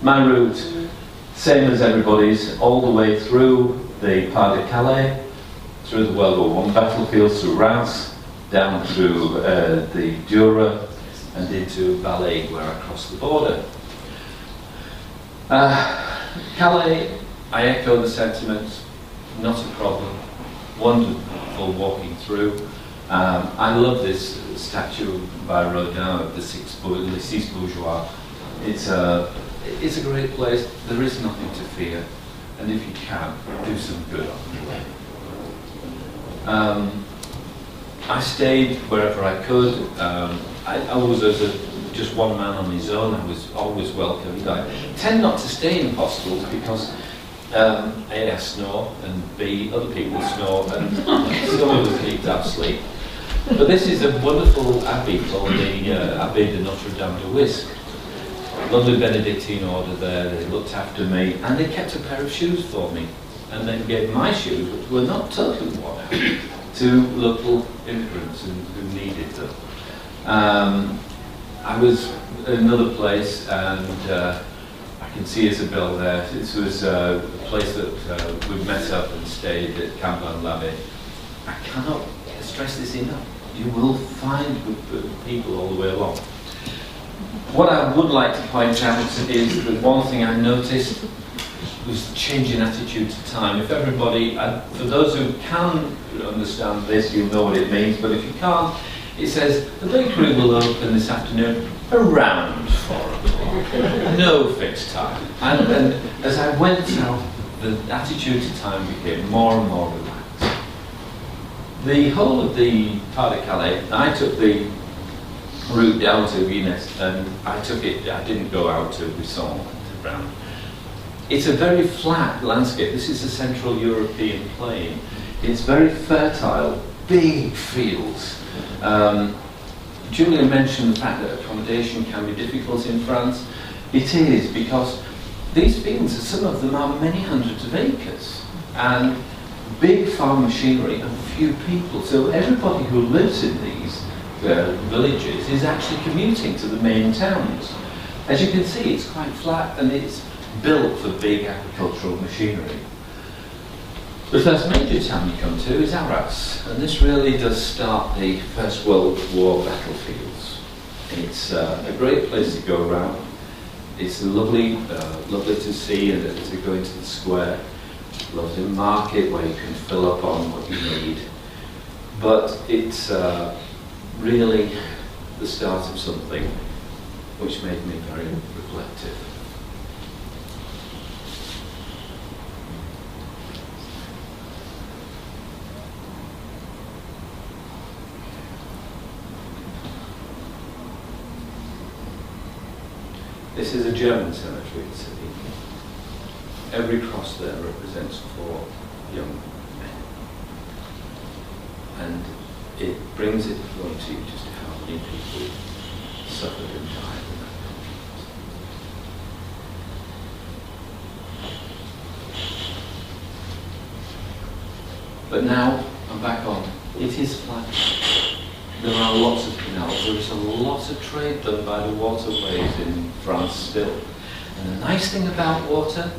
My route, same as everybody's, all the way through the Pas de Calais, through the World War I battlefields, through Reims, down through the Jura, and into Valais, where I crossed the border. Calais, I echo the sentiments, not a problem, wonderful walking through. I love this statue by Rodin of the Six Bourgeois. It's a great place. There is nothing to fear, and if you can, do some good on the way. I stayed wherever I could. I was just one man on his own. I was always welcomed. I tend not to stay in hostels because A, I snore, and B, other people snore, and some of us need to have sleep. But this is a wonderful abbey called the Abbey de Notre Dame de Whisk. Lovely Benedictine order there. They looked after me, and they kept a pair of shoes for me, and then gave my shoes, which were not totally worn out, to local immigrants who needed them. I was in another place, and I can see Isabel there. This was a place that we met up and stayed at Camp Van l'Abbé. I cannot stress this enough. You will find good people all the way along. What I would like to point out is that one thing I noticed was the change in attitude to time. If everybody, for those who can understand this, you'll know what it means, but if you can't, it says, the bakery will open this afternoon around 4 o'clock. No fixed time. And as I went south, the attitude to time became more and more relaxed. The whole of the Pas de Calais, I took the route down to Guinness, and I didn't go out to Buisson, to Brown. It's a very flat landscape. This is a Central European plain. It's very fertile, big fields. Julia mentioned the fact that accommodation can be difficult in France. It is, because these fields, some of them are many hundreds of acres, and big farm machinery and few people. So everybody who lives in these villages is actually commuting to the main towns. As you can see, it's quite flat, and it's built for big agricultural machinery. The first major town you come to is Arras, and this really does start the First World War battlefields. It's a great place to go around. It's lovely, lovely to see and to go into the square. Lovely market where you can fill up on what you need. But it's really the start of something which made me very reflective. This is a German cemetery city. Every cross there represents 4 young men. And it brings it home to you just how many people suffered and died in that conflict. But now I'm back on. It is flat. There are lots of canals. There is a lot of trade done by the waterways in France still. And the nice thing about water,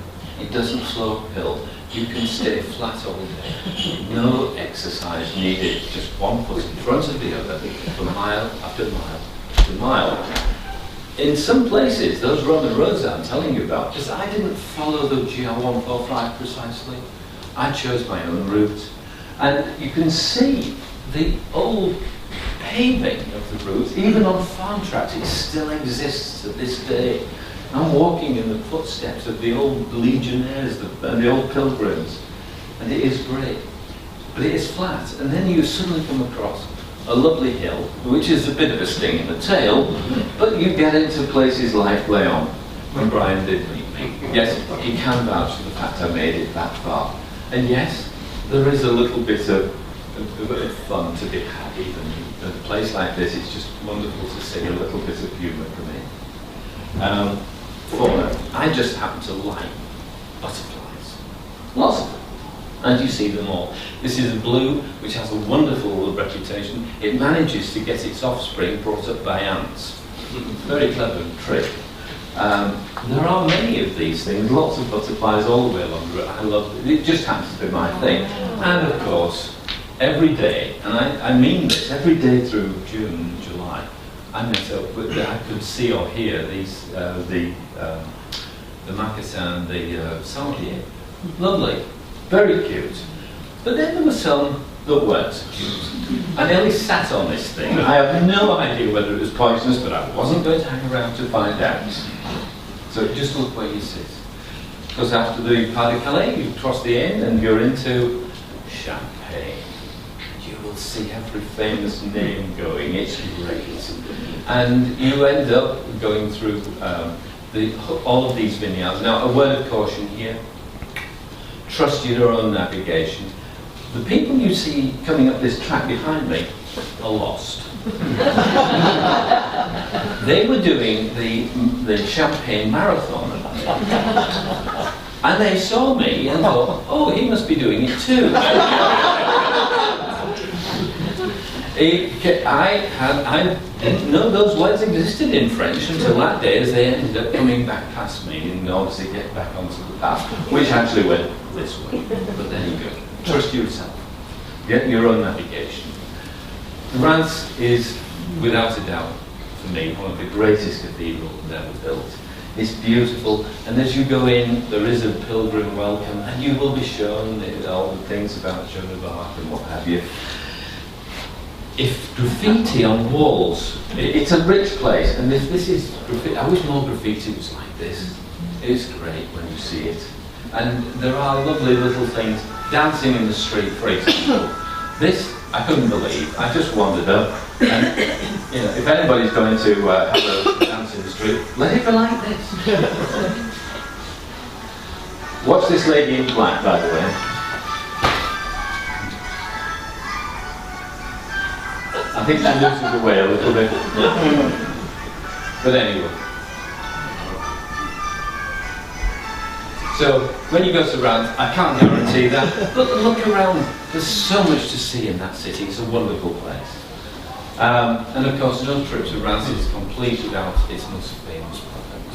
it doesn't flow uphill. You can stay flat all day. No exercise needed. Just one foot in front of the other for mile after mile after mile. In some places, those Roman roads I'm telling you about, because I didn't follow the GR 145 precisely. I chose my own route. And you can see the old paving of the route, even on farm tracks, it still exists to this day. I'm walking in the footsteps of the old legionnaires and the old pilgrims, and it is great. But it is flat, and then you suddenly come across a lovely hill, which is a bit of a sting in the tail, but you get into places like Leon, when Brian did meet me. Yes, he can vouch for the fact I made it that far. And yes, there is a little bit of fun to be had even in a place like this. It's just wonderful to see a little bit of humour come in. Fauna. I just happen to like butterflies. Lots of them. And you see them all. This is a blue, which has a wonderful reputation. It manages to get its offspring brought up by ants. Very clever trick. There are many of these things, lots of butterflies all the way along the route. I love it. It just happens to be my thing. And of course, every day, and I mean this, every day through June and July, I met up with, I could see or hear these, the moccasin, the sanglier. Lovely, very cute. But then there were some that weren't so cute. I nearly sat on this thing. I have no idea whether it was poisonous, but I wasn't going to hang around to find out. So just look where you sit. Because after the Pas de Calais, you cross the end and you're into Champagne. You will see every famous name going. It's great. And you end up going through all of these vineyards. Now, a word of caution here. Trust your own navigation. The people you see coming up this track behind me are lost. They were doing the Champagne Marathon. And they saw me and thought, oh, he must be doing it too. I didn't know those words existed in French until that day, as they ended up coming back past me in order to get back onto the path, which actually went this way. But there you go. Trust yourself. Get your own navigation. Reims is, without a doubt, for me, one of the greatest cathedrals ever built. It's beautiful, and as you go in, there is a pilgrim welcome, and you will be shown all the things about Joan of Arc and what have you. If graffiti on walls, it's a rich place, and if this is graffiti, I wish more graffiti was like this. It's great when you see it. And there are lovely little things, dancing in the street, for example. This, I couldn't believe. I just wandered up, and you know, if anybody's going to have a dance in the street, let it be like this. Watch this lady in black, by the way. I think she loses the way a little bit. But anyway. So, when you go to Reims, I can't guarantee that, but look around. There's so much to see in that city. It's a wonderful place. And of course, no trip to Reims is complete without its most famous product.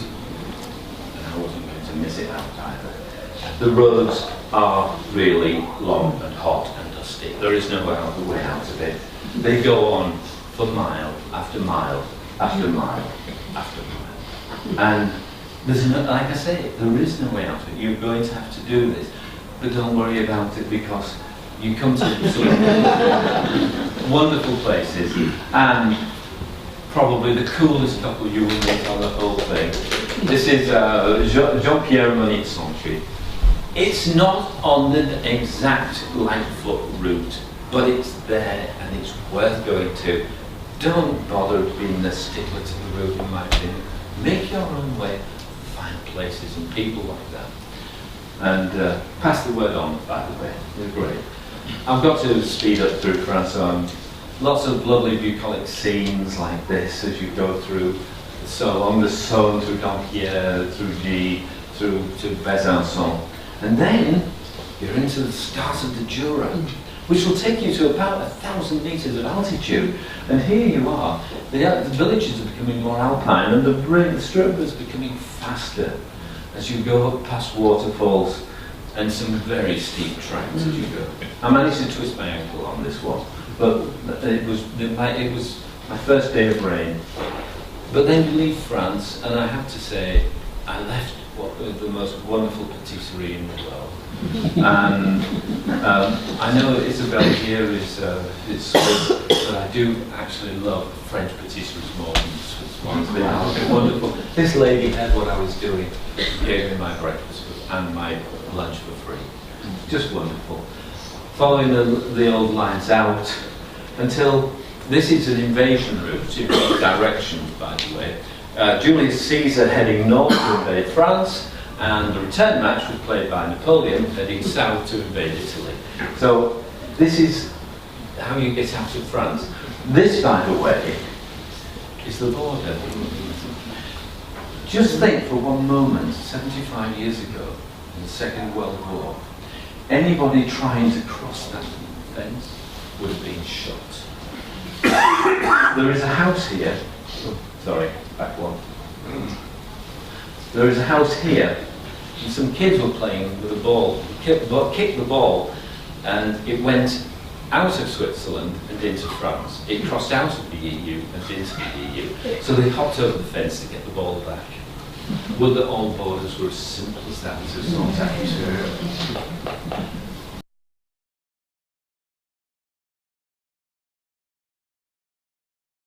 And I wasn't going to miss it out either. The roads are really long and hot and dusty. There is no other way out of it. They go on for mile after mile after mile after mile. And there's no, like I say, there is no way out of it. You're going to have to do this. But don't worry about it, because you come to sort of wonderful places, and probably the coolest couple you will meet on the whole thing. This is Jean-Pierre Monique-Sanchi. It's not on the exact Lightfoot route, but it's there and it's worth going to. Don't bother being the stickler to the route, in my opinion. Make your own way, find places and people like that. And pass the word on, by the way. They're great. I've got to speed up through France. Lots of lovely bucolic scenes like this as you go through, so along the Saône, through Dampierre, through Gilles, through to Besançon. And then you're into the start of the Jura, which will take you to about 1,000 meters of altitude. And here you are. The villages are becoming more alpine, and the stroke is becoming faster as you go up past waterfalls and some very steep tracks as you go. I managed to twist my ankle on this one, but it was my first day of rain. But then you leave France, and I have to say, I left the most wonderful patisserie in the world. And I know Isabelle here is Swiss, but I do actually love French patisseries more than Swiss ones. They are wonderful. This lady had what I was doing, gave me my breakfast and my lunch for free. Just wonderful. Following the old lines out until this is an invasion route in both directions, by the way. Julius Caesar heading north to invade France, and the return match was played by Napoleon heading south to invade Italy. So this is how you get out of France. This, by the way, is the border. Just think for one moment, 75 years ago, in the Second World War, anybody trying to cross that fence would have been shot. There is a house here. Oh, sorry, back one. there is a house here, and some kids were playing with a ball. Kicked the ball, and it went out of Switzerland and into France. It crossed out of the EU and into the EU. So they hopped over the fence to get the ball back. Would that all borders were as simple as that to sort out?